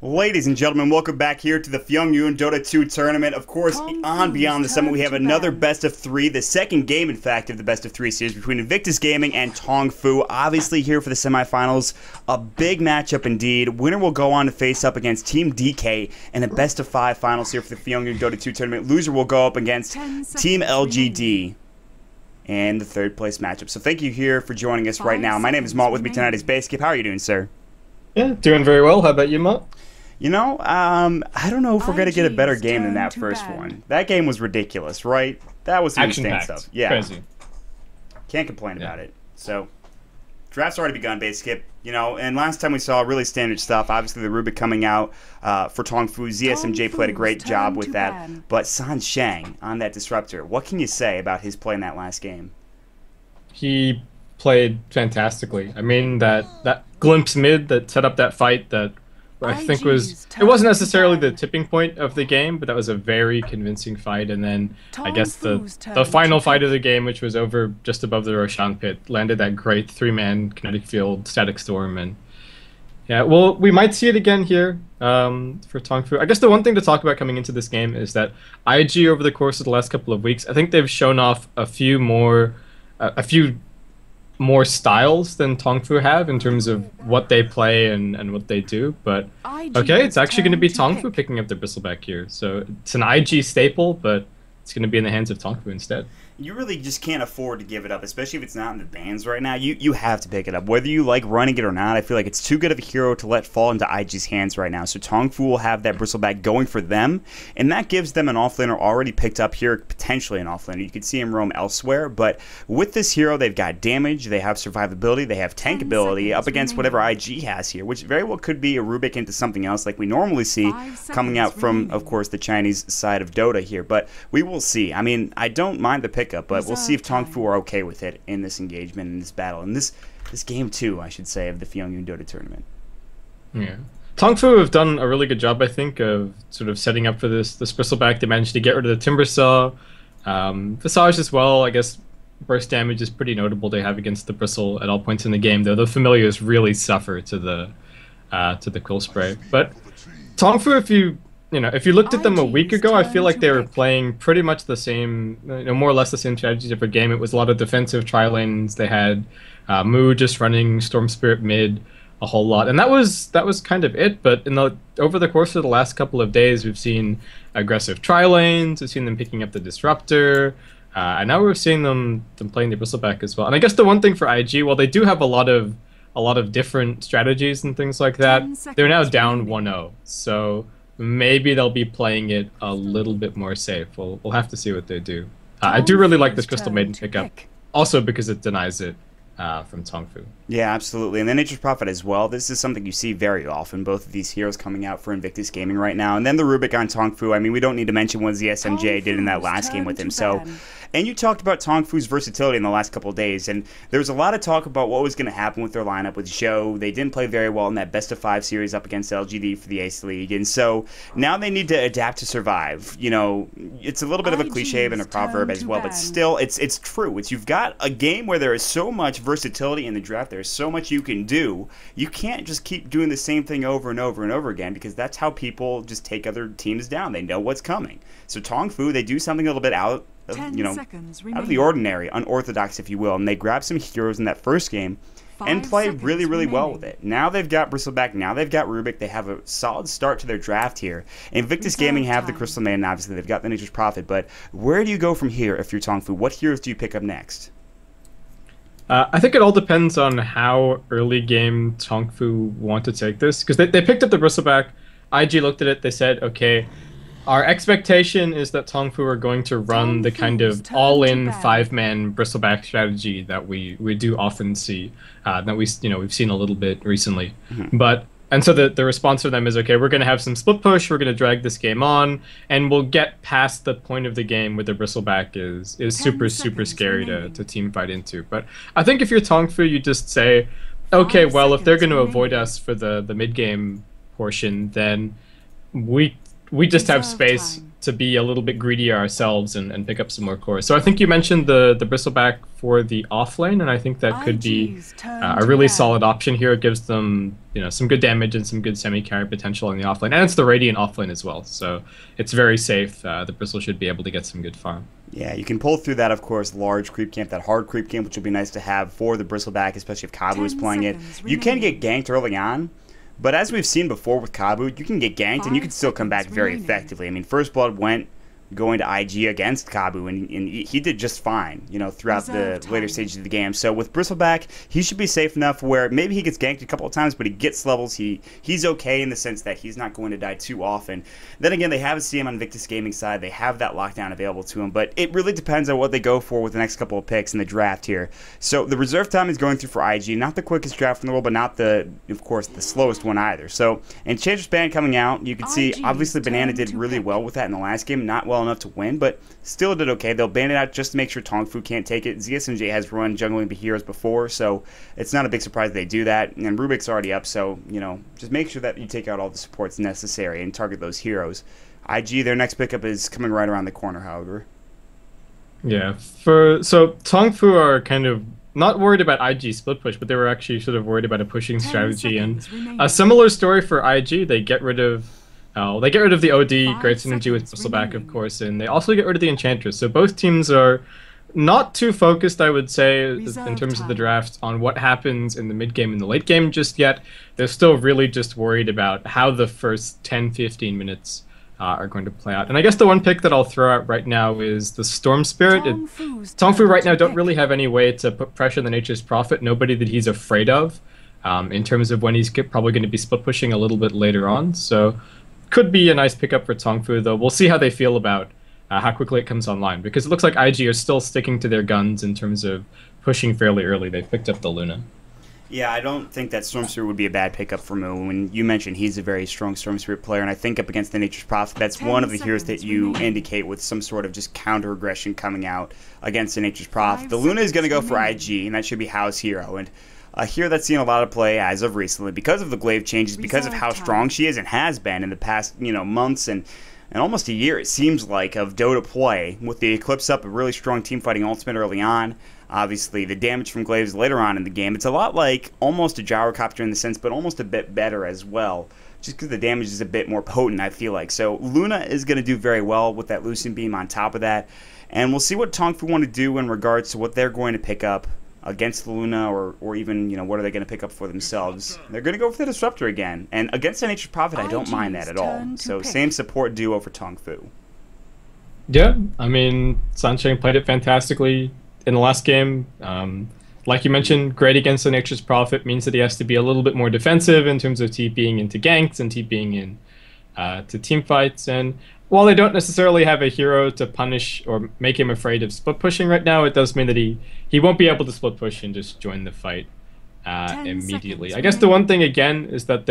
Ladies and gentlemen, welcome back here to the Fengyun Dota 2 tournament. Of course, on Beyond the Summit, we have another best of three, the second game, in fact, of the best of three series between Invictus Gaming and Tongfu. Obviously, here for the semifinals, a big matchup indeed. Winner will go on to face up against Team DK in a best of five finals here for the Fengyun Dota 2 tournament. Loser will go up against Team LGD in the third place matchup. So thank you here for joining us right now. My name is Malt. With me tonight is Baseskip. How are you doing, sir? Yeah, doing very well. How about you, Malt? You know, I don't know if we're going to get a better game than that first one. That game was ridiculous, right? That was some insane stuff. Yeah. Crazy. Can't complain about it. So, draft's already begun, Baseskip. You know, and last time we saw really standard stuff. Obviously, the Rubik coming out for Tongfu. ZSMJ played a great job with that. But San Shang on that Disruptor, what can you say about his play in that last game? He played fantastically. I mean, that glimpse mid that set up that fight that I think it wasn't necessarily the tipping point of the game, but that was a very convincing fight. And then I guess the final fight of the game, which was over just above the Roshan pit, landed that great three-man kinetic field static storm. And yeah, well, we might see it again here for Tongfu. I guess the one thing to talk about coming into this game is that IG over the course of the last couple of weeks, I think they've shown off a few more styles than Tongfu have in terms of what they play and what they do, but okay, it's actually going to be Tongfu picking up the bristleback here. So it's an IG staple, but it's going to be in the hands of Tongfu instead. You really just can't afford to give it up, especially if it's not in the bans right now. You have to pick it up. Whether you like running it or not, I feel like it's too good of a hero to let fall into IG's hands right now. So Tongfu will have that bristleback going for them, and that gives them an offlaner already picked up here, potentially an offlaner. You could see him roam elsewhere, but with this hero, they've got damage, they have survivability, they have tankability up against whatever IG has here, which very well could be a Rubik into something else like we normally see coming out from, of course, the Chinese side of Dota here. But we will see. I mean, I don't mind the pickup, but we'll see if Tongfu are okay with it in this engagement, in this battle, in this game too, I should say, of the Fengyun Dota tournament. Yeah, Tongfu have done a really good job, I think, of sort of setting up for this bristleback. They managed to get rid of the Timber Saw, Visage as well. I guess burst damage is pretty notable they have against the bristle at all points in the game, though the familiars really suffer to the Quill Spray. But Tongfu, if you looked at them a week ago, I feel like they were playing pretty much the same, more or less the same strategies every game. It was a lot of defensive tri-lanes. They had Mu just running Storm Spirit mid a whole lot, and that was kind of it. But over the course of the last couple of days, we've seen aggressive tri-lanes. We've seen them picking up the Disruptor, and now we're seeing them playing the bristleback as well. And I guess the one thing for IG, while they do have a lot of different strategies and things like that, they're now down 1-0. So maybe they'll be playing it a little bit more safe. We'll have to see what they do. I do really like this Crystal Maiden pickup, also because it denies it from Tongfu. Yeah, absolutely. And then Nature's Prophet as well. This is something you see very often, both of these heroes coming out for Invictus Gaming right now. And then the Rubik on Tongfu. I mean, we don't need to mention what ZSMJ did in that last game with him. So, and you talked about Tongfu's versatility in the last couple of days, and there was a lot of talk about what was going to happen with their lineup with Zhou. They didn't play very well in that best of five series up against LGD for the Ace League, and so now they need to adapt to survive. You know, it's a little bit of a cliche and a proverb as well, but still, it's true. You've got a game where there is so much versatility in the draft. There's so much you can do. You can't just keep doing the same thing over and over and over again, because that's how people just take other teams down. They know what's coming. So Tongfu, they do something a little bit out of the ordinary, unorthodox, if you will, and they grab some heroes in that first game and play really, really well with it. Now they've got Bristleback, now they've got Rubik, they have a solid start to their draft here. Invictus Gaming have the Crystal Maiden, obviously they've got the Nature's Prophet, but where do you go from here if you're Tongfu? What heroes do you pick up next? I think it all depends on how early game Tongfu want to take this, because they picked up the Bristleback. IG looked at it, they said, okay, our expectation is that Tongfu are going to run the kind of all-in five-man bristleback strategy that we do often see, that we've seen a little bit recently. And so the response from them is, okay, we're going to have some split push, we're going to drag this game on, and we'll get past the point of the game where the bristleback is super scary to team fight into. But I think if you're Tongfu, you just say, okay, well, if they're going to avoid us for the mid game portion, then we just have space to be a little bit greedier ourselves and pick up some more cores. So I think you mentioned the bristleback for the off lane, and I think that could be a really solid option here. It gives them, you know, some good damage and some good semi-carry potential in the off lane, and it's the Radiant off lane as well, so it's very safe. The bristle should be able to get some good farm. Yeah, you can pull through that, of course, large creep camp, that hard creep camp, which would be nice to have for the bristleback, especially if Kabu is playing it. You can get ganked early on, but as we've seen before with Kabu, you can get ganked and you can still come back very effectively. I mean, First Blood went going to IG against Kabu, and he did just fine, you know, throughout the later stages of the game. So with Bristleback, he should be safe enough where maybe he gets ganked a couple of times, but he gets levels. He's okay in the sense that he's not going to die too often. Then again, they have a CM on Victus Gaming side. They have that lockdown available to him, but it really depends on what they go for with the next couple of picks in the draft here. So the reserve time is going through for IG, not the quickest draft in the world, but not the, of course, the slowest one either. So Enchantress Band coming out, you can see obviously Banana did really well with that in the last game, not well enough to win, but still did okay. They'll ban it out just to make sure Tongfu can't take it. ZSMJ has run jungling heroes before, so it's not a big surprise they do that. And Rubik's already up, so, you know, just make sure that you take out all the supports necessary and target those heroes. IG, their next pickup is coming right around the corner, however. Yeah, so Tongfu are kind of not worried about IG split push, but they were actually sort of worried about a pushing strategy. And a similar story for IG. They get rid of the OD, great synergy with Bristleback, of course, and they also get rid of the Enchantress. So both teams are not too focused, I would say, in terms of the draft on what happens in the mid game and the late game just yet. They're still really just worried about how the first 10-15 minutes are going to play out. And I guess the one pick that I'll throw out right now is the Storm Spirit. Tongfu right now don't really have any way to put pressure on the Nature's Prophet, nobody that he's afraid of, in terms of when he's probably going to be split pushing a little bit later on. So could be a nice pickup for Tongfu, though. We'll see how they feel about how quickly it comes online, because it looks like IG are still sticking to their guns in terms of pushing fairly early. They've picked up the Luna. Yeah, I don't think that Storm Spirit would be a bad pickup for Moo. When you mentioned he's a very strong Storm Spirit player, and I think up against the Nature's Prophet, that's one of the heroes that you indicate with some sort of just counter aggression coming out against the Nature's Prophet. The Luna is going to go for IG, and that should be Hao's hero. And a hero that's seen a lot of play as of recently because of the glaive changes, because of how strong she is and has been in the past, you know, months and almost a year, it seems like, of Dota play, with the Eclipse up, a really strong team fighting ultimate early on. Obviously, the damage from glaives later on in the game. It's a lot like almost a gyrocopter in the sense, but almost a bit better as well, just because the damage is a bit more potent, I feel like. So Luna is going to do very well with that Lucent Beam on top of that. And we'll see what Tongfu want to do in regards to what they're going to pick up against the Luna, or even, you know, what are they going to pick up for themselves. They're going to go for the Disruptor again. And against the Nature's Prophet, I don't mind that at all. So same support duo for Tongfu. Yeah, I mean, Sunshine played it fantastically in the last game. Like you mentioned, great against the Nature's Prophet means that he has to be a little bit more defensive in terms of TPing into ganks and TPing in to team fights. And while they don't necessarily have a hero to punish or make him afraid of split pushing right now, it does mean that he won't be able to split push and just join the fight immediately. I guess the one thing, again, is that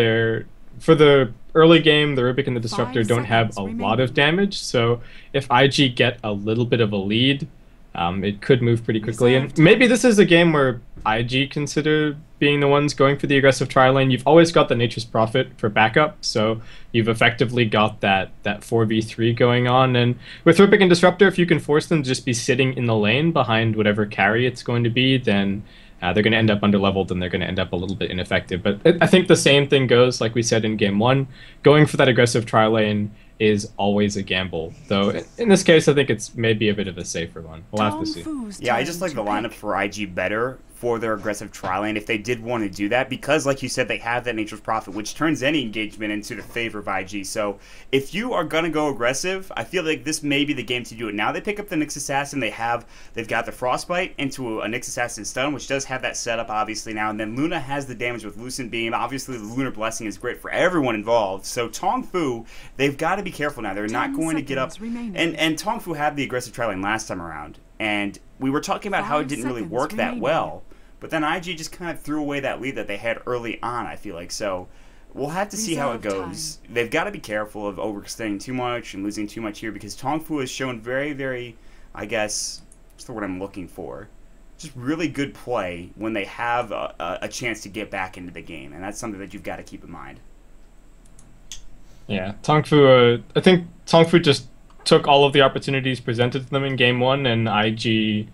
for the early game, the Rubik and the Disruptor don't have a lot of damage. So if IG get a little bit of a lead, it could move pretty quickly. And maybe this is a game where IG consider being the ones going for the aggressive tri lane. You've always got the Nature's Prophet for backup, so you've effectively got that 4v3 going on. And with Rubik and Disruptor, if you can force them to just be sitting in the lane behind whatever carry it's going to be, then they're going to end up underleveled and they're going to end up a little bit ineffective. But I think the same thing goes, like we said in game one, going for that aggressive tri lane is always a gamble. Though in this case, I think it's maybe a bit of a safer one. We'll have to see. Yeah, I just like the lineup for IG better for their aggressive tri lane if they did want to do that, because like you said, they have that Nature's Prophet, which turns any engagement into the favor of IG. So if you are going to go aggressive, I feel like this may be the game to do it. Now they pick up the Nyx Assassin, they've got the Frostbite into a Nyx Assassin stun, which does have that setup obviously now, and then Luna has the damage with Lucent Beam. Obviously the Lunar Blessing is great for everyone involved. So Tongfu, they've got to be careful now. They're not going to get up, and Tongfu had the aggressive tri lane last time around, and we were talking about how it didn't really work that well. But then IG just kind of threw away that lead that they had early on, I feel like. So we'll have to see how it goes. They've got to be careful of overextending too much and losing too much here, because Tongfu has shown very, very, I guess, what's the word I'm looking for? Just really good play when they have a chance to get back into the game. And that's something that you've got to keep in mind. Yeah, Tongfu, I think Tongfu just took all of the opportunities presented to them in game one, and IG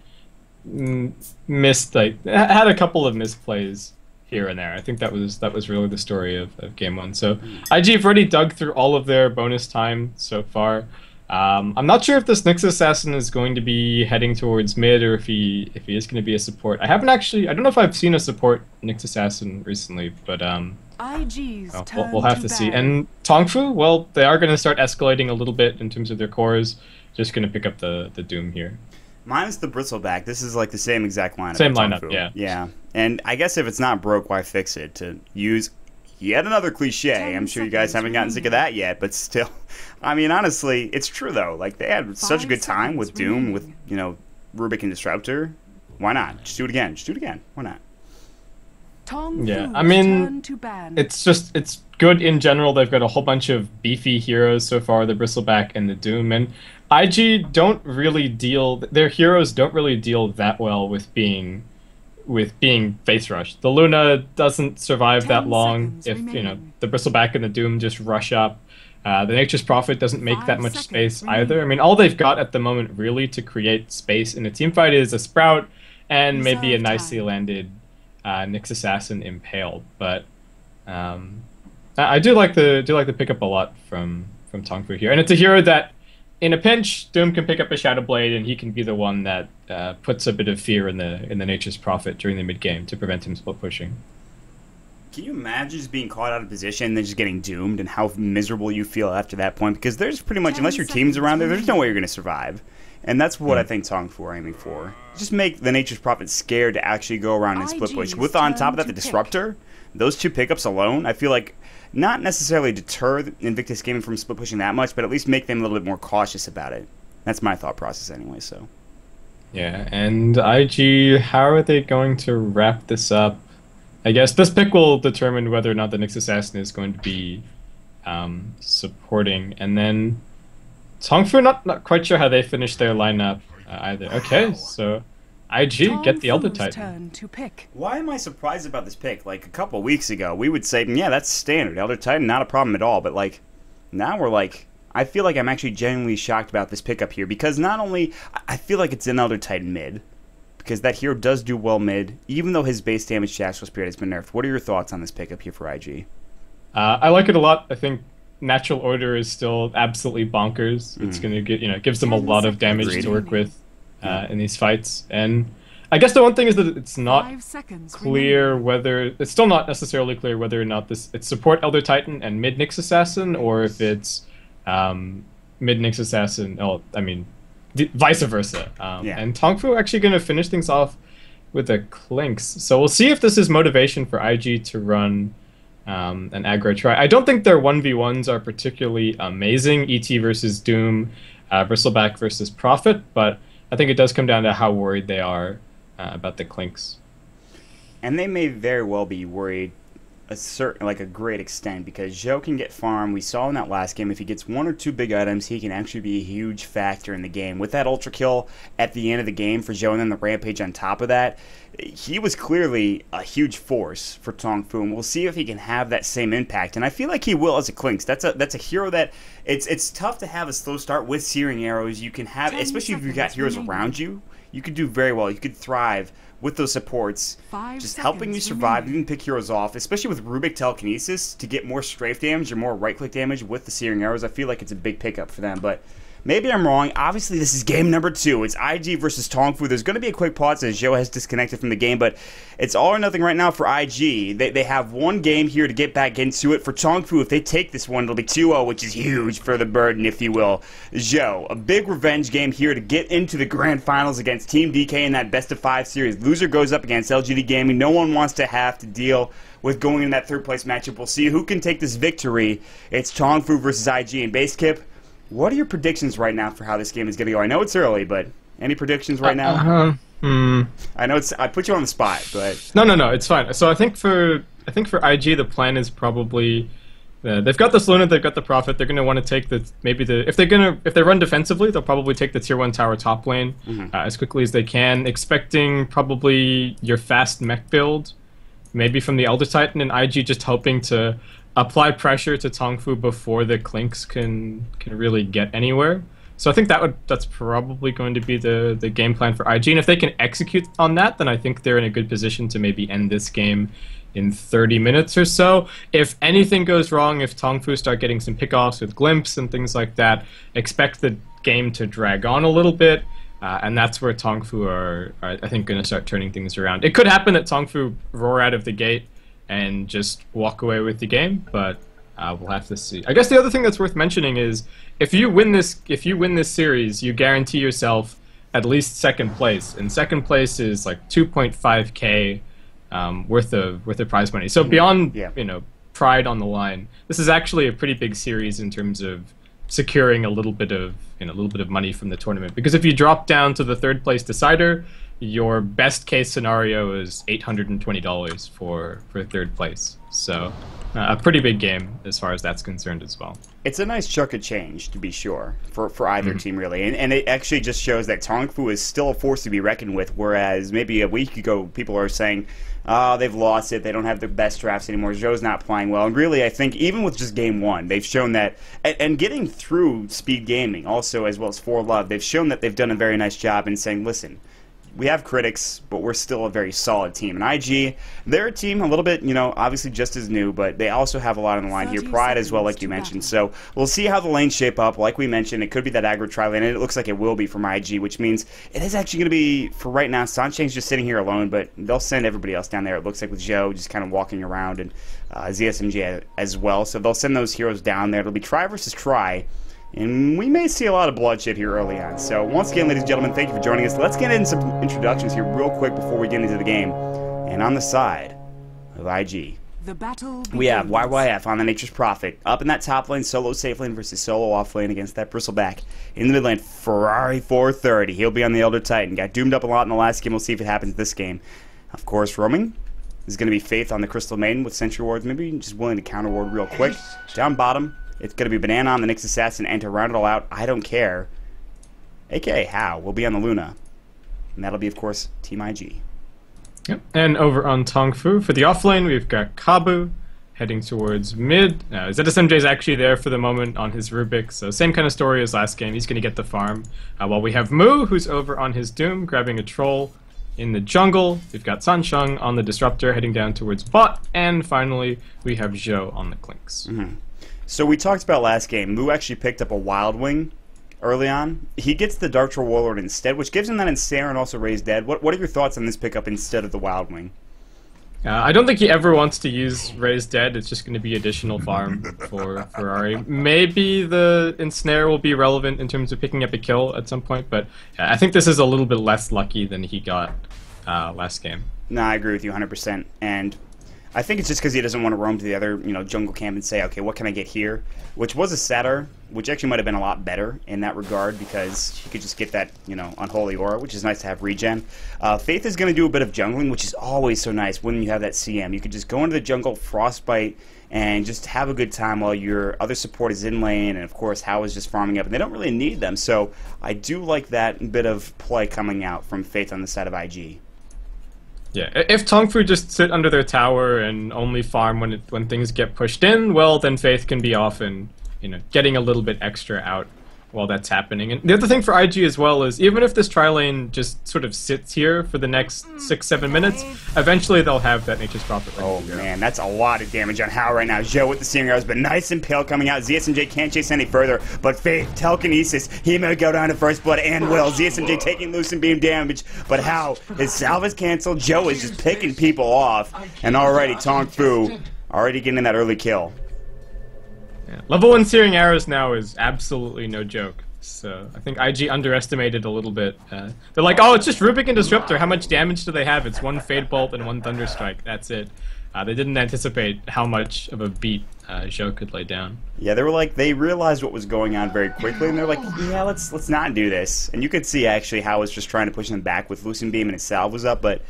missed, like, had a couple of misplays here and there. I think that was really the story of game one. So IG have already dug through all of their bonus time so far. I'm not sure if this Nyx Assassin is going to be heading towards mid, or if he is going to be a support. I don't know if I've seen a support Nyx Assassin recently, but we'll have to see. And Tongfu, well, they are going to start escalating a little bit in terms of their cores. Just going to pick up the Doom here. Minus the Bristleback, this is like the same exact lineup. Same lineup, yeah. Yeah, and I guess if it's not broke, why fix it? To use yet another cliche. I'm sure you guys haven't gotten sick of that yet, but still, I mean, honestly, it's true though. Like, they had such a good time with Doom, with, you know, Rubik and Disruptor. Why not? Just do it again. Just do it again. Why not? Yeah, I mean, it's good in general. They've got a whole bunch of beefy heroes so far, the Bristleback and the Doom, and IG don't really deal, their heroes don't really deal that well with being face rushed. The Luna doesn't survive that long if, you know, the Bristleback and the Doom just rush up. The Nature's Prophet doesn't make that much space either. I mean, all they've got at the moment really to create space in a team fight is a Sprout and maybe a nicely landed Nyx Assassin impaled. But I do like the pickup a lot from Tongfu here, and it's a hero that, in a pinch, Doom can pick up a Shadow Blade, and he can be the one that puts a bit of fear in the Nature's Prophet during the mid game to prevent him split pushing. Can you imagine just being caught out of position and then just getting doomed, and how miserable you feel after that point? Because there's pretty much, unless your team's around there's no way you're going to survive. And that's what I think Tongfu are aiming for. Just make the Nature's Prophet scared to actually go around and split push. With, on top of that, the Disruptor, those two pickups alone, I feel like, not necessarily deter Invictus Gaming from split pushing that much, but at least make them a little bit more cautious about it. That's my thought process anyway, so. Yeah, and IG, how are they going to wrap this up? I guess this pick will determine whether or not the Nyx Assassin is going to be supporting. And then Tongfu, not quite sure how they finished their lineup either. Okay, so IG get the Elder Titan. Why am I surprised about this pick? Like, a couple weeks ago, we would say, yeah, that's standard. Elder Titan, not a problem at all. But, like, now we're like, I feel like I'm actually genuinely shocked about this pickup here. Because not only, I feel like it's an Elder Titan mid. Because that hero does do well mid, even though his base damage to Astral Spirit has been nerfed. What are your thoughts on this pickup here for IG? I like it a lot. I think Natural Order is still absolutely bonkers. It's going to get, it gives them a lot of damage to work with in these fights. And I guess the one thing is that it's not clear whether, it's still not necessarily clear whether or not it's support Elder Titan and mid Nyx Assassin, or if it's mid Nyx Assassin, vice versa. And Tongfu actually going to finish things off with a Clinks. So we'll see if this is motivation for IG to run an aggro try. I don't think their 1v1s are particularly amazing. ET versus Doom, Bristleback versus Prophet, but I think it does come down to how worried they are about the Clinks. And they may very well be worried a great extent, because Zhou can get farm. We saw in that last game, if he gets one or two big items, he can actually be a huge factor in the game. With that ultra kill at the end of the game for Zhou, and then the rampage on top of that, he was clearly a huge force for Tongfu, and we'll see if he can have that same impact. And I feel like he will as a Clinks. That's a hero that it's tough to have a slow start with Searing Arrows. You can have, especially if you've got heroes around you, you could do very well. You could thrive with those supports, just helping you survive. You can pick heroes off, especially with Rubik Telekinesis, to get more strafe damage or more right-click damage with the Searing Arrows. I feel like it's a big pickup for them, but maybe I'm wrong. Obviously, this is game number 2. It's IG versus Tongfu. There's going to be a quick pause as Zhou has disconnected from the game, but it's all or nothing right now for IG. They have one game here to get back into it. For Tongfu, if they take this one, it'll be 2-0, which is huge for the burden, if you will. Zhou, a big revenge game here to get into the grand finals against Team DK in that best-of-5 series. Loser goes up against LGD Gaming. No one wants to have to deal with going in that third-place matchup. We'll see who can take this victory. It's Tongfu versus IG in base kip. What are your predictions right now for how this game is going to go? I know it's early, but any predictions right now? I know I put you on the spot, but no, it's fine. So I think for IG, the plan is probably they've got this Luna, they've got the Prophet. They're going to want to take if they run defensively, they'll probably take the tier 1 tower top lane as quickly as they can, expecting probably your fast mech build, maybe from the Elder Titan, and IG just hoping to apply pressure to Tongfu before the Clinks can really get anywhere. So I think that's probably going to be the game plan for IG. And if they can execute on that, then I think they're in a good position to maybe end this game in 30 minutes or so. If anything goes wrong, if Tongfu start getting some pickoffs with glimpse and things like that, expect the game to drag on a little bit. And that's where Tongfu are I think, going to start turning things around. It could happen that Tongfu roar out of the gate and just walk away with the game, but we'll have to see. I guess the other thing that's worth mentioning is if you win this series, you guarantee yourself at least second place, and second place is like 2.5K worth of prize money. So beyond pride on the line, this is actually a pretty big series in terms of securing a little bit of money from the tournament. Because if you drop down to the third place decider, your best case scenario is $820 for third place. So a pretty big game as far as that's concerned as well. It's a nice chunk of change, to be sure, for either team, really. And it actually just shows that Tongfu is still a force to be reckoned with, whereas maybe a week ago people are saying, they've lost it, they don't have the best drafts anymore, Zhou's not playing well. And really, I think, even with just game one, they've shown that, and getting through Speed Gaming also, as well as 4Love, they've shown that they've done a very nice job in saying, listen, we have critics, but we're still a very solid team. And IG, they're a team a little bit, obviously just as new, but they also have a lot on the line here. Pride as well, like you mentioned. So we'll see how the lanes shape up. Like we mentioned, it could be that aggro tri-lane, and it looks like it will be from IG, which means it is actually going to be, for right now, Sanchain's just sitting here alone, but they'll send everybody else down there, it looks like, with Zhou just kind of walking around, and ZSMJ as well. So they'll send those heroes down there. It'll be try versus try. And we may see a lot of bloodshed here early on. So once again, ladies and gentlemen, thank you for joining us. Let's get into some introductions here real quick before we get into the game. And on the side of IG, we have YYF on the Nature's Prophet. Up in that top lane, solo safe lane versus solo off lane against that Bristleback. In the mid lane, Ferrari 430. He'll be on the Elder Titan. Got doomed up a lot in the last game. We'll see if it happens this game. Of course, roaming is going to be Faith on the Crystal Maiden with Sentry Wards. Maybe just willing to counter ward real quick. Down bottom, it's going to be Banana on the Nyx Assassin, and to round it all out, I don't care, a.k.a. How, will be on the Luna. And that'll be, of course, Team IG. Yep. And over on Tongfu, for the offlane, we've got Kabu heading towards mid. ZSMJ is actually there for the moment on his Rubik, so same kind of story as last game. He's going to get the farm. While we have Mu, who's over on his Doom, grabbing a troll in the jungle. We've got Sansheng on the Disruptor, heading down towards bot. And finally, we have Zhou on the Clinks. So we talked about last game. Mu actually picked up a Wild Wing early on. He gets the Dark Troll Warlord instead, which gives him that Ensnare and also Raise Dead. What are your thoughts on this pickup instead of the Wild Wing? I don't think he ever wants to use Raise Dead. It's just going to be additional farm for Ferrari. Maybe the Ensnare will be relevant in terms of picking up a kill at some point, but I think this is a little bit less lucky than he got last game. No, I agree with you 100%. And I think it's just because he doesn't want to roam to the other, jungle camp and say, okay, what can I get here? Which was a Satyr, which actually might have been a lot better in that regard because he could just get that, Unholy Aura, which is nice to have regen. Faith is going to do a bit of jungling, which is always so nice when you have that CM. You could just go into the jungle, Frostbite, and just have a good time while your other support is in lane, and of course, How is just farming up, and they don't really need them. So I do like that bit of play coming out from Faith on the side of IG. Yeah, if Tongfu just sit under their tower and only farm when things get pushed in, well, then Faith can be off and, getting a little bit extra out while that's happening. And the other thing for IG as well is even if this tri-lane just sort of sits here for the next 6-7 minutes, eventually they'll have that Nature's Prophet. Oh man, that's a lot of damage on How right now. Zhou with the Searing Arrows, but nice and pale coming out. ZSMJ can't chase any further, but Faith, Telekinesis, he may go down to first blood and will. ZSMJ taking Lucent Beam damage, but How, his salve is canceled. Zhou is just picking people off, and already Tongfu already getting that early kill. Yeah. Level 1 Searing Arrows now is absolutely no joke. So I think IG underestimated a little bit. They're like, oh, it's just Rubik and Disruptor. How much damage do they have? It's one Fade Bolt and one Thunderstrike. That's it. They didn't anticipate how much of a beat Zhou could lay down. Yeah, they were like, they realized what was going on very quickly, and they're like, yeah, let's not do this. And you could see actually how was just trying to push them back with Lucent Beam and his salve was up, but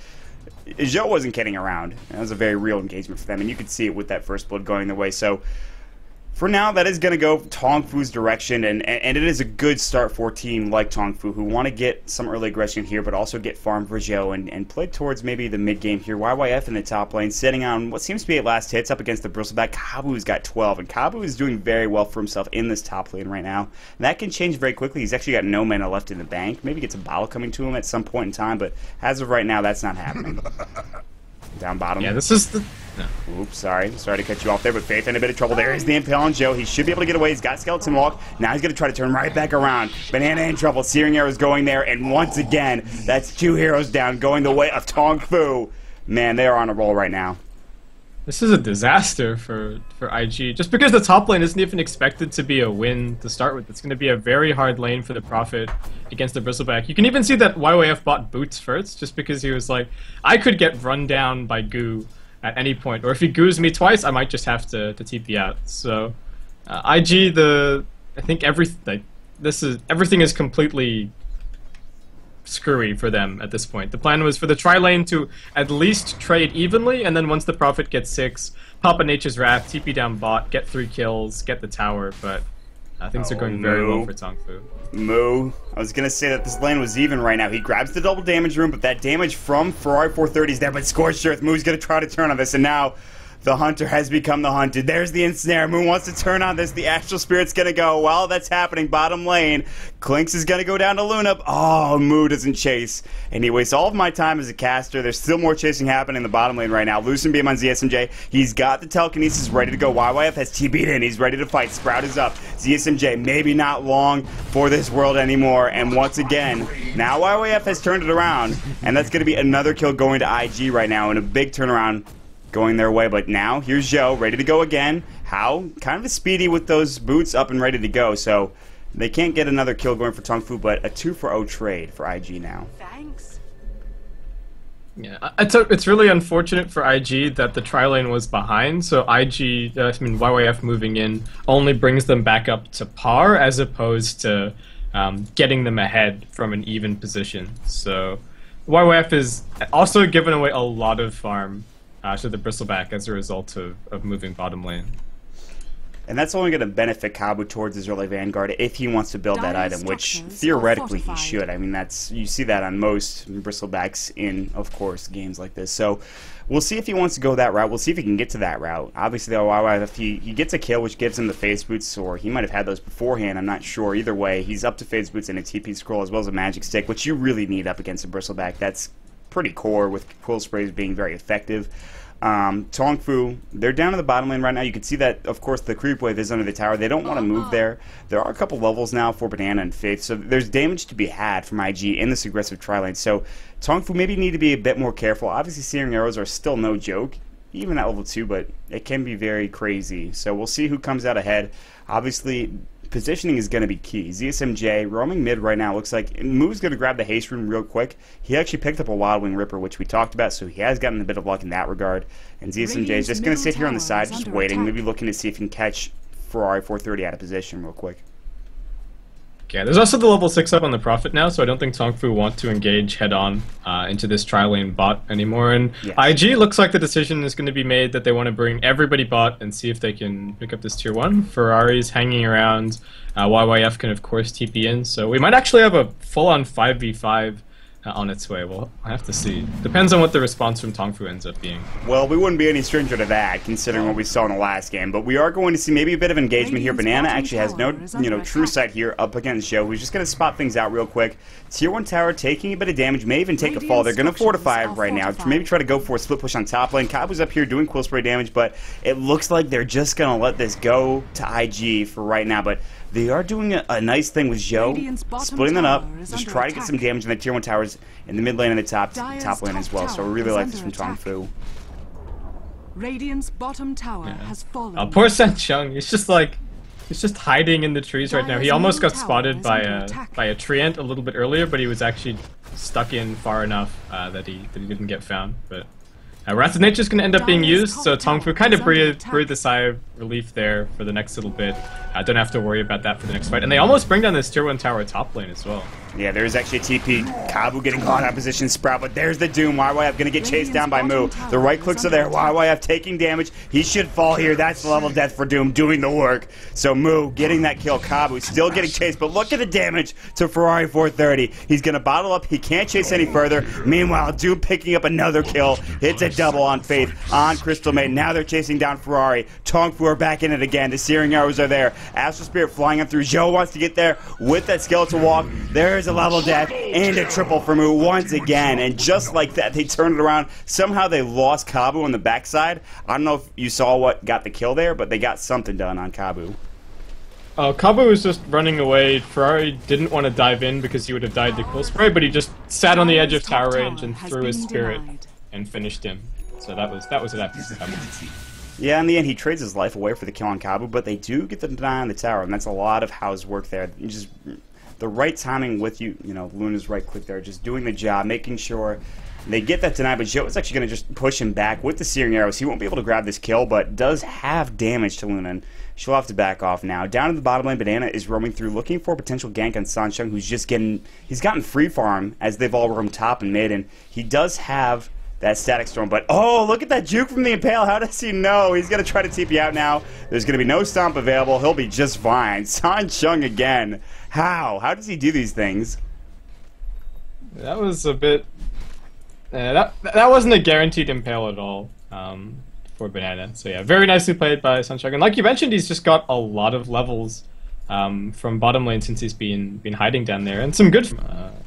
Zhou wasn't kidding around. That was a very real engagement for them, and you could see it with that first blood going their way. So For now, that is going to go Tongfu's direction, and it is a good start for a team like Tongfu, who want to get some early aggression here, but also get farm for Joe and play towards maybe the mid-game here. YYF in the top lane, sitting on what seems to be at last hits up against the Bristleback. Kabu's got 12, and Kabu is doing very well for himself in this top lane right now. And that can change very quickly. He's actually got no mana left in the bank. Maybe gets a bottle coming to him at some point in time, but as of right now, that's not happening. Down bottom. Yeah, this is the... No. Oops, sorry to cut you off there, but Faith in a bit of trouble. There is the impale on Joe. He should be able to get away. He's got Skeleton Walk. Now he's going to try to turn right back around. Banana in trouble. Searing Arrow's going there, and once again, that's 2 heroes down, going the way of Tongfu. Man, they are on a roll right now. This is a disaster for IG. Just because the top lane isn't even expected to be a win to start with. It's going to be a very hard lane for the Prophet against the Bristleback. You can even see that YYF bought boots first, just because he was like, I could get run down by Goo at any point, or if he goos me twice, I might just have to TP out. So IG, I think everything is completely screwy for them at this point. The plan was for the tri-lane to at least trade evenly, and then once the Prophet gets 6, pop a Nature's Wrath, TP down bot, get 3 kills, get the tower, but things are going very well for Tongfu. Moo. I was going to say that this lane was even right now. He grabs the double damage room, but that damage from Ro4 is there, but Scorched Earth. Moo's going to try to turn on this, and now the hunter has become the hunted. There's the ensnare. Moo wants to turn on this. The Astral Spirit's going to go. While that's happening, bottom lane, Clinks is going to go down to Luna. Oh, Moo doesn't chase. And he wastes all of my time as a caster. There's still more chasing happening in the bottom lane right now. Lucent Beam on ZSMJ. He's got the telekinesis ready to go. YYF has TB'd in. He's ready to fight. Sprout is up. ZSMJ, maybe not long for this world anymore. And once again, now YYF has turned it around. And that's going to be another kill going to IG right now, and a big turnaround going their way. But now here's Joe ready to go again. How kind of speedy with those boots up and ready to go, so they can't get another kill going for Tongfu, but a 2-for-0 trade for IG now. Thanks. Yeah, it's really unfortunate for IG that the tri-lane was behind, so YYF moving in only brings them back up to par as opposed to getting them ahead from an even position. So YYF is also giving away a lot of farm to the Bristleback as a result of moving bottom lane. And that's only going to benefit Kabu towards his early Vanguard if he wants to build that item, which theoretically he should. I mean, you see that on most Bristlebacks in, of course, games like this. So we'll see if he wants to go that route. We'll see if he can get to that route. Obviously, though, if he gets a kill, which gives him the phase boots, or he might have had those beforehand, I'm not sure. Either way, he's up to phase boots and a TP scroll as well as a magic stick, which you really need up against a Bristleback. That's pretty core, with Quill Sprays being very effective. Tongfu, they're down in the bottom lane right now. You can see that, of course, the creep wave is under the tower. They don't want to move there. There are a couple levels now for Banana and Faith, so there's damage to be had from IG in this aggressive tri-lane. So Tongfu maybe need to be a bit more careful. Obviously, Searing Arrows are still no joke, even at level 2, but it can be very crazy. So we'll see who comes out ahead. Obviously, positioning is going to be key. ZSMJ roaming mid right now. Looks like Moo's going to grab the haste rune real quick. He actually picked up a Wild Wing Ripper, which we talked about, so he has gotten a bit of luck in that regard. And ZSMJ is just going to sit here on the side, just waiting, maybe looking to see if he can catch Ferrari 430 out of position real quick. Yeah, there's also the level 6 up on the Prophet now, so I don't think Tongfu want to engage head-on into this tri-lane bot anymore. And yes, IG looks like the decision is going to be made that they want to bring everybody bot and see if they can pick up this tier 1. Ferrari's hanging around. YYF can, of course, TP in, so we might actually have a full-on 5v5 on its way. We'll have to see. Depends on what the response from Tongfu ends up being. Well, we wouldn't be any stranger to that, considering what we saw in the last game. But we are going to see maybe a bit of engagement here. Banana actually has no, true sight here up against Joe. He's just going to spot things out real quick. Tier 1 tower taking a bit of damage, may even take a fall. They're going to fortify right now to maybe try to go for a split push on top lane. Kabu's up here doing Quill Spray damage, but it looks like they're just going to let this go to IG for right now. But they are doing a nice thing with Joe, splitting them up, just try to get some damage in the tier 1 towers in the mid lane and the top lane as well. So I really like this from Tongfu. Radiant's bottom tower has fallen. Oh, poor Sancheng. He's just hiding in the trees right now. He almost got spotted by a treant a little bit earlier, but he was actually stuck in far enough that he didn't get found. But Wrath of Nature is going to end up being used, so Tongfu kind of breathed a sigh relief there for the next little bit. Don't have to worry about that for the next fight. And they almost bring down this tier 1 tower top lane as well. Yeah, there's actually a TP. Kabu getting caught out of position. Sprout, but there's the Doom. YYF going to get chased down by Moo. The right clicks are there. YYF taking damage. He should fall here. That's the level death for Doom doing the work. So Moo getting that kill. Kabu still getting chased, but look at the damage to Ferrari 430. He's going to bottle up. He can't chase any further. Meanwhile, Doom picking up another kill. Hits a double on Faith, on Crystal Maiden. Now they're chasing down Ferrari. Tongfu are back in it again. The Searing Arrows are there. Astral Spirit flying up through. Zhou wants to get there with that skeletal walk. There's a level death and a triple for Moo once again. And just like that, they turned it around. Somehow they lost Kabu on the backside. I don't know if you saw what got the kill there, but they got something done on Kabu. Kabu was just running away. Ferrari didn't want to dive in because he would have died to cool spray, but he just sat on the edge of tower range and threw his spirit and finished him. So that was what happened to Kabu. Yeah, in the end, he trades his life away for the kill on Kabu, but they do get the deny on the tower, and that's a lot of Hao's work there. Just the right timing with Luna's right click there, just doing the job, making sure they get that deny, but Zhou is actually going to just push him back with the Searing Arrows. He won't be able to grab this kill, but does have damage to Luna, and she'll have to back off now. Down in the bottom lane, Banana is roaming through, looking for a potential gank on Sansheng, who's just he's gotten free farm as they've all roamed top and mid, and he does have that Static Storm, but oh, look at that juke from the Impale. How does he know? He's going to try to TP out now. There's going to be no Stomp available. He'll be just fine. Sansheng again. How? How does he do these things? That was a bit... that wasn't a guaranteed Impale at all for Banana. So yeah, very nicely played by Sansheng. And like you mentioned, he's just got a lot of levels from bottom lane since he's been hiding down there, and some good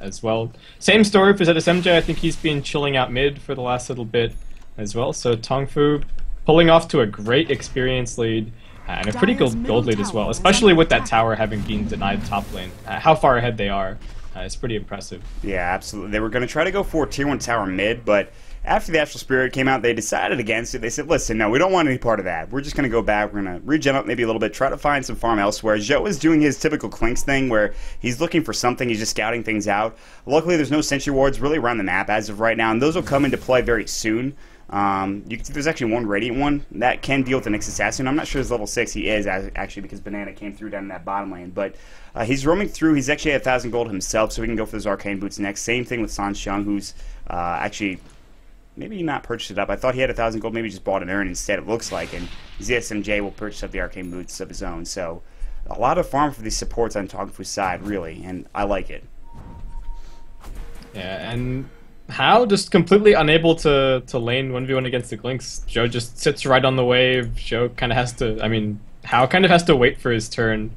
as well. Same story for ZSMJ. I think he's been chilling out mid for the last little bit as well. So Tongfu pulling off to a great experience lead and a pretty good gold lead as well, especially with that tower having been denied top lane. How far ahead they are is pretty impressive. Yeah, absolutely. They were going to try to go for tier 1 tower mid, but after the Astral Spirit came out, they decided against it. They said, listen, no, we don't want any part of that. We're just going to go back. We're going to regen up maybe a little bit, try to find some farm elsewhere. Zhou is doing his typical Clinks thing where he's looking for something. He's just scouting things out. Luckily, there's no sentry wards really around the map as of right now, and those will come into play very soon. You can see there's actually one Radiant one that can deal with the Nyx Assassin. I'm not sure his level 6 he is, actually, because Banana came through down in that bottom lane. But he's roaming through. He's actually at 1,000 gold himself, so he can go for those Arcane Boots next. Same thing with Sansheng, who's actually... maybe not purchased it up. I thought he had 1,000 gold, maybe just bought an urn instead, it looks like, and ZSMJ will purchase up the Arcane Boots of his own. So a lot of farm for these supports on Tongfu's side, really, and I like it. Yeah, and Hao just completely unable to lane 1v1 against the Glinks. Zhou just sits right on the wave. Zhou kind of has to, Hao kind of has to wait for his turn,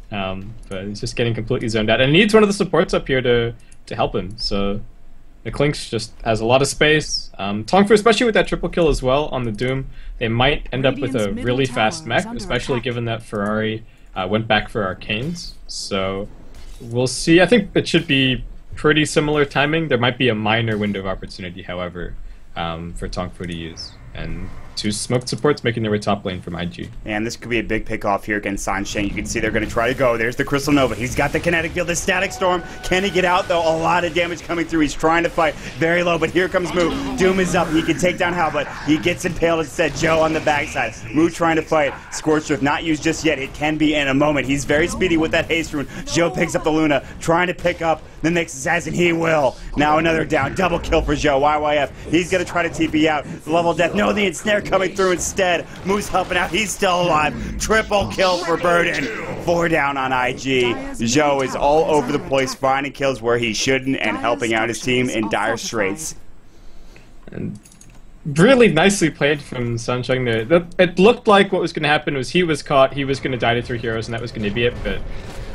but he's just getting completely zoned out. And he needs one of the supports up here to help him, so... the Clinks just has a lot of space. Tongfu, especially with that triple kill as well on the Doom, they might end up with a really fast mech, especially given that Ferrari went back for Arcanes. So we'll see. I think it should be pretty similar timing. There might be a minor window of opportunity, however, for Tongfu to use. And two smoked supports making their way top lane from IG. And this could be a big pick-off here against Sansheng. You can see they're going to try to go. There's the Crystal Nova. He's got the Kinetic Field, the Static Storm. Can he get out, though? A lot of damage coming through. He's trying to fight very low, but here comes Moo. Doom is up. He can take down Hao, but he gets impaled instead. Zhou on the backside. Moo trying to fight. Scorched Earth not used just yet. It can be in a moment. He's very speedy with that haste rune. Zhou picks up the Luna, trying to pick up the Nyx Assassin. He will. Now another down. Double kill for Zhou. YYF. He's going to try to TP out. The level death. No, the ensnare coming through instead. Moo's helping out. He's still alive. Triple kill for Burden. 4 down on IG. Zhou is all over the place, finding kills where he shouldn't and helping out his team in dire straits. And really nicely played from Sansheng there. It looked like what was going to happen was he was caught, he was going to die to 3 heroes, and that was going to be it, but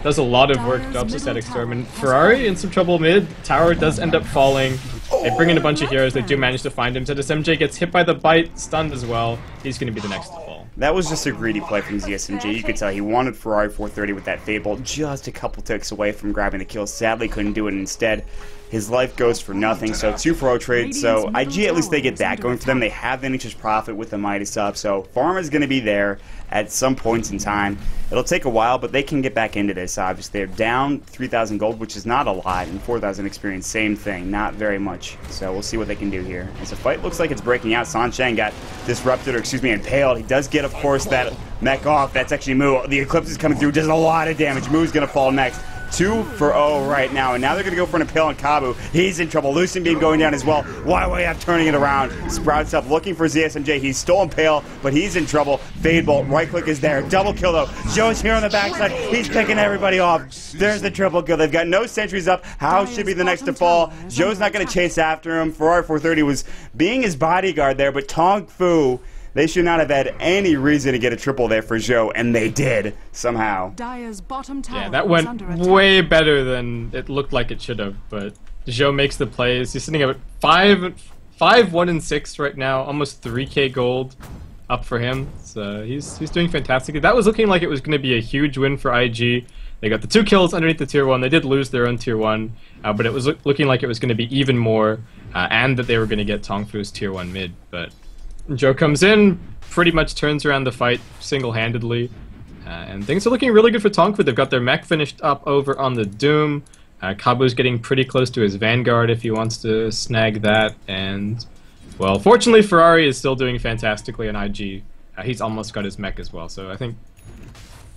does a lot of work, drops a Static Storm, and Ferrari in some trouble mid. Tower does end up falling. They bring in a bunch of heroes, they do manage to find him. ZSMJ gets hit by the bite, stunned as well. He's going to be the next to fall. That was just a greedy play from ZSMJ. You could tell he wanted Ferrari 430 with that Fable, just a couple ticks away from grabbing the kill. Sadly couldn't do it instead. His life goes for nothing, so 2 for 0 trade. So IG, at least they get that going for them. They have the Nature's Prophet with the Midas up, so Farm is going to be there at some points in time. It'll take a while, but they can get back into this. Obviously, they're down 3,000 gold, which is not a lot, and 4,000 experience, same thing, not very much. So we'll see what they can do here. As the fight looks like it's breaking out, Sansheng got disrupted, or excuse me, impaled. He does get, of course, that mech off. That's actually Mu. The Eclipse is coming through, does a lot of damage. Mu's going to fall next. 2 for 0 right now, and now they're going to go for an Impale on Kabu. He's in trouble. Lucent Beam going down as well. YYF turning it around. Sprouts up, looking for ZSMJ. He's still Impale, but he's in trouble. Fade Bolt, right click is there. Double kill though. Joe's here on the backside. He's picking everybody off. There's the triple kill. They've got no sentries up. How should be the next to fall? Joe's not going to chase after him. Ferrari 430 was being his bodyguard there, but Tongfu, they should not have had any reason to get a triple there for Zhou, and they did, somehow. Dire's bottom tower yeah, that went way better than it looked like it should have, but Zhou makes the plays. He's sitting at 5-1-6 right now, almost 3k gold up for him, so he's doing fantastically. That was looking like it was going to be a huge win for IG. They got the 2 kills underneath the tier 1. They did lose their own tier 1, but it was looking like it was going to be even more, and that they were going to get Tongfu's tier 1 mid, but Zhou comes in, pretty much turns around the fight single-handedly, and things are looking really good for Tongfu. They've got their mech finished up over on the Doom. Kabu's getting pretty close to his Vanguard if he wants to snag that, and, well, fortunately Ferrari is still doing fantastically on IG. He's almost got his mech as well, so I think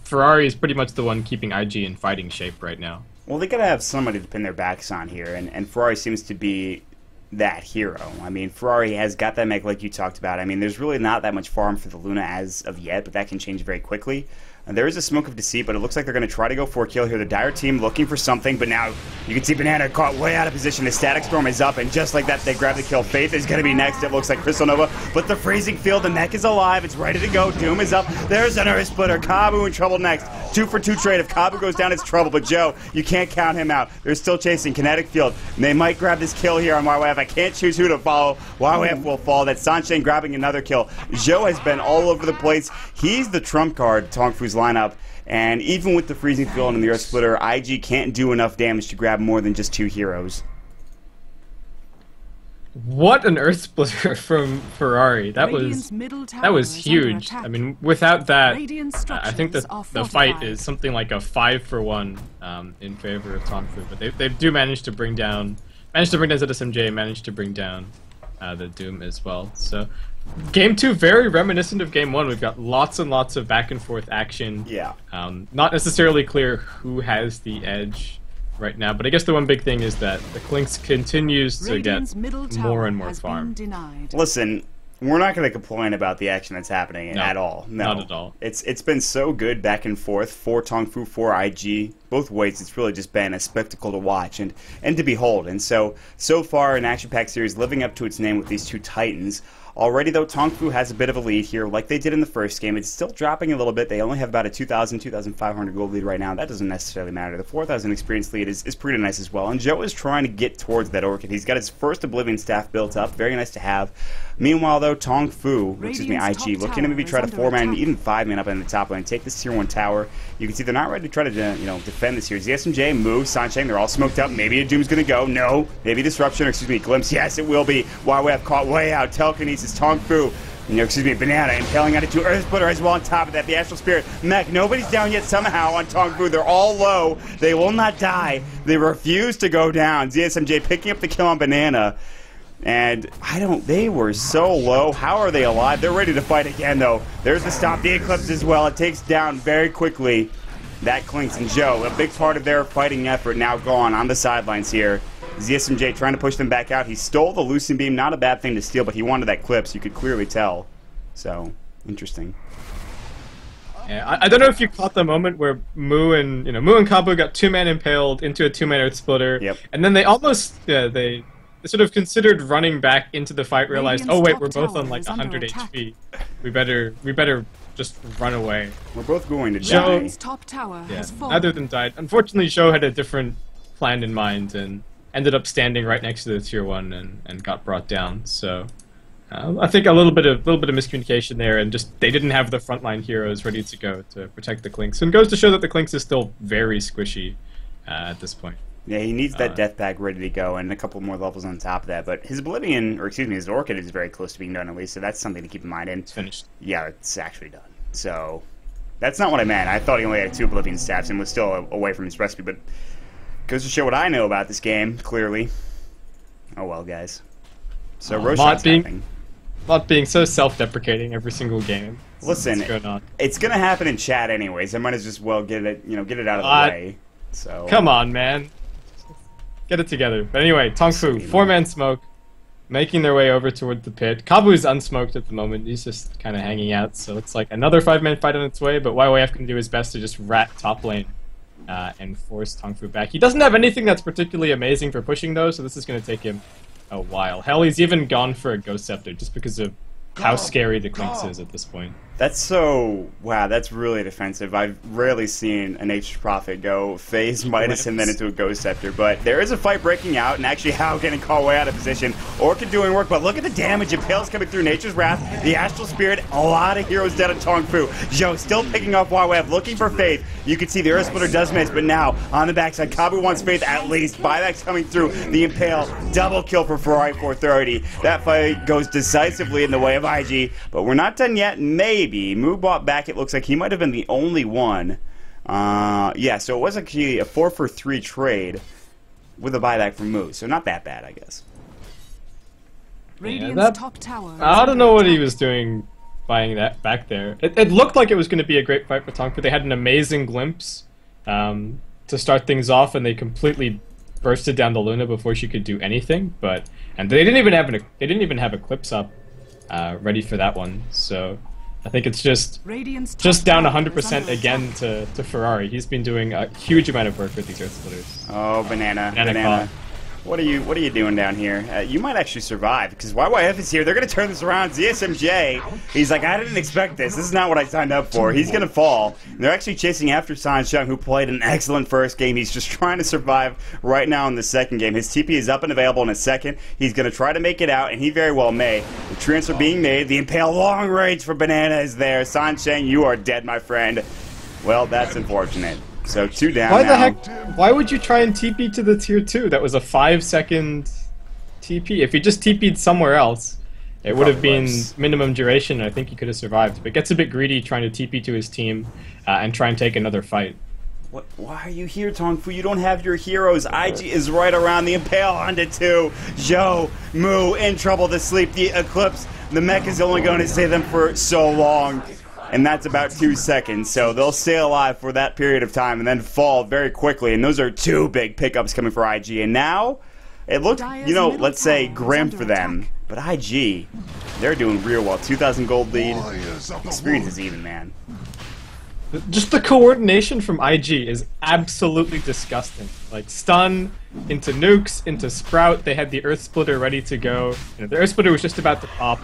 Ferrari is pretty much the one keeping IG in fighting shape right now. Well, they gotta have somebody to pin their backs on here, and Ferrari seems to be that hero. I mean, Ferrari has got that mech like you talked about. I mean, there's really not that much farm for the Luna as of yet, but that can change very quickly. And there is a smoke of deceit, but it looks like they're going to try to go for a kill here. The Dire team looking for something, but now you can see Banana caught way out of position. The Static Storm is up, and just like that, they grab the kill. Faith is going to be next. It looks like Crystal Nova, but the Freezing Field, the mech is alive. It's ready to go. Doom is up. There's an Earth Splitter. Kabu in trouble next. 2 for 2 trade. If Kabu goes down, it's trouble, but Joe, you can't count him out. They're still chasing Kinetic Field, and they might grab this kill here on YYF. I can't choose who to follow. YYF will fall. That's Sansheng grabbing another kill. Joe has been all over the place. He's the trump card, Tongfu's lineup. And even with the Freezing Field and the Earth Splitter, IG can't do enough damage to grab more than just 2 heroes. What an Earth Splitter from Ferrari. That was huge. I mean, without that, I think that the fight is something like a 5-for-1 in favor of Tongfu. But they do manage to bring down ZSMJ, managed to bring down the Doom as well. So Game 2, very reminiscent of Game 1. We've got lots and lots of back and forth action. Yeah. Not necessarily clear who has the edge right now, but I guess the one big thing is that the Clinks continues to get more and more farm. Listen, we're not going to complain about the action that's happening at all. No, not at all. It's been so good back and forth for Tongfu, for IG. Both ways, it's really just been a spectacle to watch and to behold. And so far, an action-packed series living up to its name with these 2 titans. Already, though, Tongfu has a bit of a lead here, like they did in the first game. It's still dropping a little bit. They only have about a 2,000, 2,500 gold lead right now. That doesn't necessarily matter. The 4,000 experience lead is pretty nice as well. And Joe is trying to get towards that Orchid. He's got his first Oblivion staff built up. Very nice to have. Meanwhile, though, Tongfu, IG, looking to maybe try to 4-man, even 5-man up in the top lane, take this tier 1 tower. You can see they're not ready to try to defend this here. ZSMJ, Mu, Sansheng, they're all smoked up. Maybe a Doom's going to go. No. Maybe Disruption, or excuse me, Glimpse. Yes, it will be. YYF caught way out. Telekinesis, Tongfu. Banana impaling onto 2 Earth Splitter as well on top of that. The Astral Spirit. Mech, nobody's down yet somehow on Tongfu. They're all low. They will not die. They refuse to go down. ZSMJ picking up the kill on Banana. And they were so low. How are they alive? They're ready to fight again, though. There's the stop. The Eclipse as well. It takes down very quickly that Clinks and Joe. A big part of their fighting effort now gone on the sidelines here. ZSMJ trying to push them back out. He stole the Lucent Beam. Not a bad thing to steal, but he wanted that Clips. You could clearly tell. So, interesting. Yeah, I don't know if you caught the moment where Mu and Kabu got 2-man impaled into a 2-man Earth Splitter. Yep. And then they almost they sort of considered running back into the fight, realized, oh wait, we're both on like 100 HP. We better just run away. We're both going to die. Top tower has fallen. Neither of them died. Unfortunately, Zhou had a different plan in mind and ended up standing right next to the tier 1 and got brought down. So I think a little bit of miscommunication there, and just they didn't have the frontline heroes ready to go to protect the Clinks. And it goes to show that the Clinks is still very squishy at this point. Yeah, he needs that death pack ready to go and a couple more levels on top of that. But his Oblivion, or excuse me, his Orchid is very close to being done at least, so that's something to keep in mind. And It's finished. yeah, it's actually done. So that's not what I meant. I thought he only had 2 Oblivion staffs and was still away from his recipe, but goes to show what I know about this game, clearly. Oh well, guys. So Roshan's happening. Not being so self-deprecating every single game. Listen, it's gonna happen in chat anyways. I might as well get it, get it out of the way. So come on, man. Get it together. But anyway, Tongfu, 4-man smoke, making their way over toward the pit. Kabu's unsmoked at the moment. He's just kind of hanging out. So it's like another 5-man fight on its way, but YYF can do his best to just rat top lane and force Tongfu back. He doesn't have anything that's particularly amazing for pushing, though, so this is going to take him a while. Hell, he's even gone for a Ghost Scepter just because of how scary the Clinks is at this point. That's so... Wow, that's really defensive. I've rarely seen a Nature's Prophet go phase Midas and then into a Ghost Scepter, but there is a fight breaking out, and actually Hao getting caught way out of position. Orchid doing work, but look at the damage. Impale's coming through. Nature's Wrath, the Astral Spirit, a lot of heroes dead at Tongfu. Zhou still picking off YWF, looking for Faith. You can see the Earth Splitter does miss, but now on the backside, Kabu wants Faith at least. Buybacks coming through. The Impale, double kill for Ferrari 430. That fight goes decisively in the way of IG, but we're not done yet. Maybe. Moo bought back, it looks like he might have been the only one. Yeah, so it was actually a 4-for-3 trade with a buyback from Moo, so not that bad, I guess. Yeah, top tower I don't know what he was doing buying that back there. It looked like it was going to be a great fight for Tongfu. They had an amazing glimpse to start things off, and they completely bursted down the Luna before she could do anything. And they didn't even have Eclipse up ready for that one. So I think it's just down 100% again to Ferrari. He's been doing a huge amount of work with these Earth Splitters. Oh, banana. What are you doing down here? You might actually survive, because YYF is here. They're going to turn this around. ZSMJ, he's like, I didn't expect this. This is not what I signed up for. He's going to fall. And they're actually chasing after Sansheng, who played an excellent first game. He's just trying to survive right now in the second game. His TP is up and available in a second. He's going to try to make it out, and he very well may. The transfer being made. The Impale long range for Banana is there. Sansheng, you are dead, my friend. Well, that's unfortunate. So 2 down Why now. the heck? Why would you try and TP to the tier 2? That was a 5-second TP. If he just TP'd somewhere else, it would have been minimum duration, and I think he could have survived. But gets a bit greedy trying to TP to his team and try and take another fight. Why are you here, Tongfu? You don't have your heroes. IG is right around. The Impale onto 2. Zhou, Moo in trouble to sleep. The Eclipse, the mech is only going to save them for so long. And that's about 2 seconds, so they'll stay alive for that period of time and then fall very quickly. And those are 2 big pickups coming for IG. And now, it looked, let's say, grim for them. But IG, they're doing real well. 2,000 gold lead. Experience is even, man. Just the coordination from IG is absolutely disgusting. Like, stun, into nukes, into sprout, they had the Earth Splitter ready to go. The Earth Splitter was just about to pop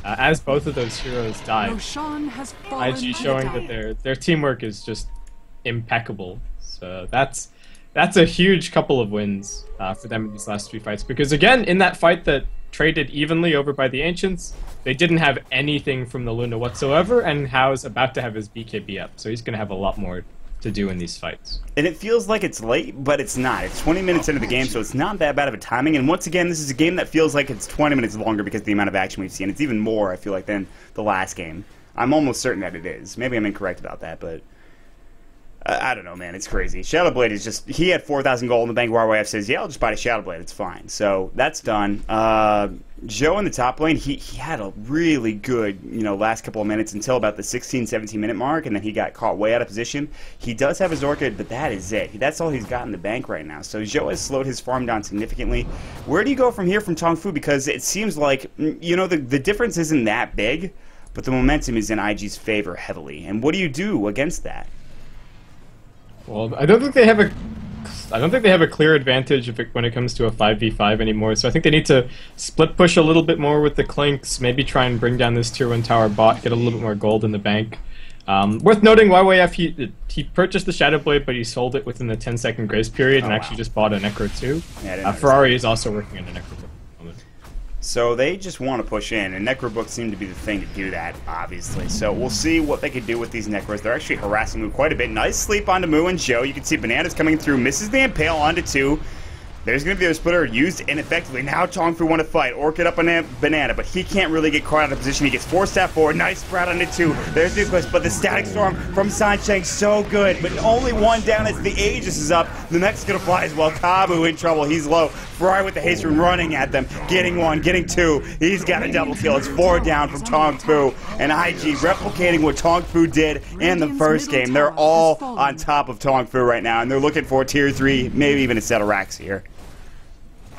as both of those heroes died. IG showing that their teamwork is just impeccable. So that's a huge couple of wins for them in these last 3 fights. Because again, in that fight that traded evenly over by the Ancients, they didn't have anything from the Luna whatsoever, and Hao's about to have his BKB up, so he's going to have a lot more to do in these fights. And it feels like it's late, but it's not. It's 20 minutes into the game, so it's not that bad of a timing. And once again, this is a game that feels like it's 20 minutes longer because of the amount of action we've seen. It's even more, I feel like, than the last game. I'm almost certain that it is. Maybe I'm incorrect about that, but I don't know, man. It's crazy. Shadowblade is just... He had 4,000 gold in the bank. YYF says, yeah, I'll just buy the Shadowblade. It's fine. So that's done. Zhou in the top lane, he had a really good, last couple of minutes until about the 16, 17-minute mark, and then he got caught way out of position. He does have his Orchid, but that is it. That's all he's got in the bank right now. So Zhou has slowed his farm down significantly. Where do you go from here from Tongfu? Because it seems like, the difference isn't that big, but the momentum is in IG's favor heavily. And what do you do against that? Well, I don't think they have a clear advantage when it comes to a 5v5 anymore, so I think they need to split push a little bit more with the Clinks, maybe try and bring down this tier 1 tower bot, get a little bit more gold in the bank. Worth noting, YYF, he purchased the Shadowblade, but he sold it within the 10-second grace period and actually just bought a Necro 2. Yeah, Ferrari is also working on a Necro 2 at the moment. So they just want to push in, and Necrobooks seem to be the thing to do that, obviously. So we'll see what they can do with these Necros. They're actually harassing Moo quite a bit. Nice sleep onto Moo and Joe. You can see Bananas coming through, misses the Impale onto 2. There's going to be a splitter used ineffectively. Now Tongfu want to fight. Orchid up on a Banana, but he can't really get caught out of position. He gets 4-step forward. Nice sprout onto 2. There's the Eclipse, but the Static Storm from Sansheng so good. But only one down as the Aegis is up. The next going to fly as well. Kabu in trouble. He's low. Fry with the haste rune running at them. Getting 1, getting 2. He's got a double kill. It's 4 down from Tongfu. And IG replicating what Tongfu did in the first game. They're all on top of Tongfu right now, and they're looking for tier 3, maybe even a set of racks here.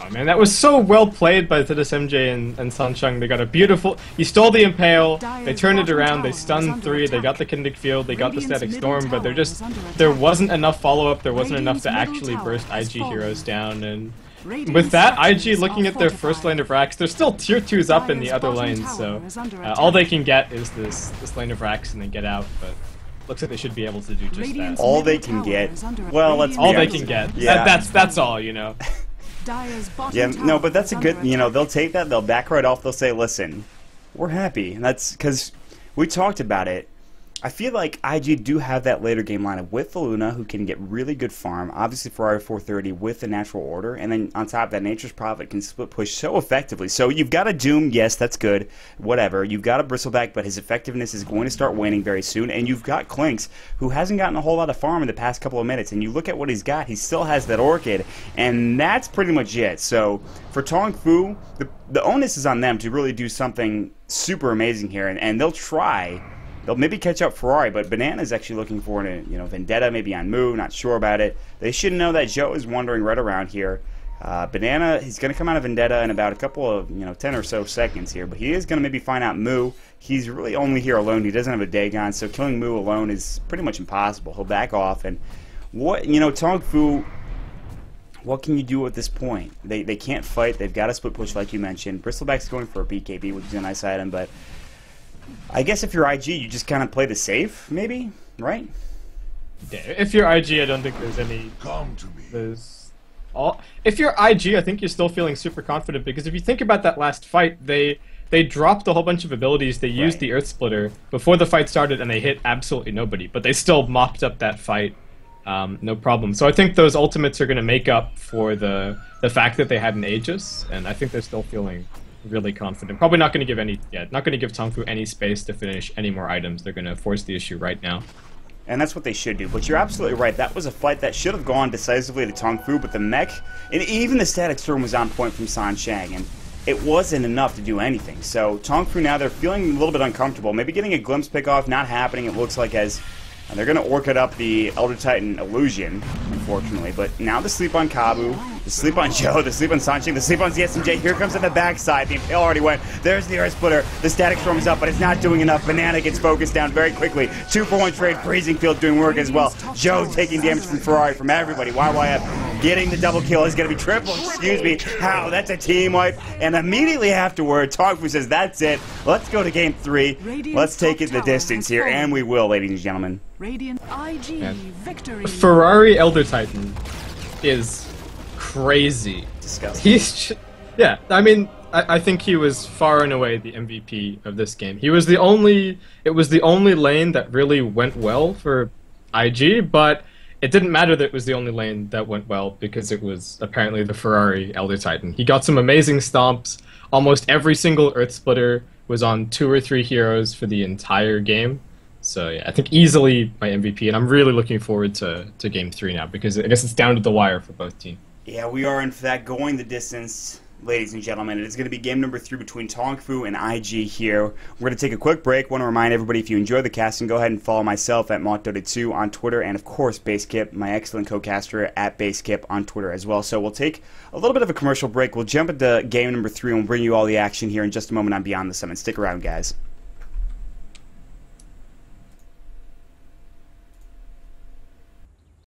Oh man, that was so well played by ZSMJ and Sansheng. They got a beautiful... He stole the Impale, they turned it around, they stunned 3, they got the Kinetic Field, they got the Static Storm, but they're just... There wasn't enough follow-up, there wasn't enough to actually burst IG heroes down, and... With that, IG looking at their first lane of racks, there's still tier 2s up in the other lanes, so... all they can get is this lane of racks and then get out, but... Looks like they should be able to do just that. All they can get... Well, let's be all honest. they can get. Yeah. That's all, you know. Yeah, no, but that's a good, you know, they'll take that, they'll back right off, they'll say, listen, we're happy. And that's because we talked about it. I feel like IG do have that later game lineup with the Luna, who can get really good farm. Obviously, Ferrari 430 with the Natural Order. And then on top of that, Nature's Prophet can split push so effectively. So you've got a Doom, yes, that's good, whatever. You've got a Bristleback, but his effectiveness is going to start waning very soon. And you've got Clinks, who hasn't gotten a whole lot of farm in the past couple of minutes. And you look at what he's got, he still has that Orchid. And that's pretty much it. So for Tongfu, the onus is on them to really do something super amazing here. And they'll try. They'll maybe catch up Ferrari, but Banana's actually looking for a Vendetta, maybe on Moo, not sure about it. They should know that Joe is wandering right around here. Banana, he's going to come out of Vendetta in about a couple of, 10 or so seconds here, but he is going to maybe find out Moo. He's really only here alone. He doesn't have a Dagon, so killing Moo alone is pretty much impossible. He'll back off, and Tongfu, what can you do at this point? They can't fight. They've got a split push, like you mentioned. Bristleback's going for a BKB, which is a nice item, but I guess if you're IG, you just kind of play the safe, maybe, right? Yeah, if you're IG, I don't think there's any... If you're IG, I think you're still feeling super confident, because if you think about that last fight, they dropped a whole bunch of abilities. They used the Earth Splitter before the fight started, and they hit absolutely nobody, but they still mopped up that fight, no problem. So I think those ultimates are going to make up for the fact that they had an Aegis, and I think they're still feeling really confident. Probably not going to give not going to give Tongfu any space to finish any more items. They're going to force the issue right now. And that's what they should do. But you're absolutely right. That was a fight that should have gone decisively to Tongfu, but the mech, and even the Static Storm was on point from Sansheng, and it wasn't enough to do anything. So Tongfu now, they're feeling a little bit uncomfortable. Maybe getting a glimpse pick off, not happening, it looks like, as they're going to Orchid up the Elder Titan Illusion, unfortunately. But now the sleep on Kabu, the sleep on Joe, the sleep on Sansheng, the sleep on ZSMJ. Here comes on the backside. The Impale already went. There's the Earth Splitter. The Static Storm is up, but it's not doing enough. Banana gets focused down very quickly. 2-for-1 trade. Freezing Field doing work as well. Joe taking damage from Ferrari, from everybody. YYF getting the double kill. Is going to be triple. Excuse me. How? That's a team wipe. And immediately afterward, Tongfu says, that's it. Let's go to game 3. Let's take it the distance here. And we will, ladies and gentlemen. Radiant IG victory. Ferrari Elder Titan is crazy. Disgusting. Yeah, I mean, I think he was far and away the MVP of this game. It was the only lane that really went well for IG, but it didn't matter that it was the only lane that went well because it was apparently the Ferrari Elder Titan. He got some amazing stomps. Almost every single Earth Splitter was on 2 or 3 heroes for the entire game. So yeah, I think easily my MVP, and I'm really looking forward to game 3 now, because I guess it's down to the wire for both teams. Yeah, we are in fact going the distance, ladies and gentlemen. It is going to be game number 3 between Tongfu and IG here. We're going to take a quick break. Want to remind everybody, if you enjoy the casting, go ahead and follow myself at Montdota2 on Twitter, and of course Basekip, my excellent co-caster, at Basekip on Twitter as well. So we'll take a little bit of a commercial break. We'll jump into game number 3 and we'll bring you all the action here in just a moment on Beyond the Summit. Stick around, guys.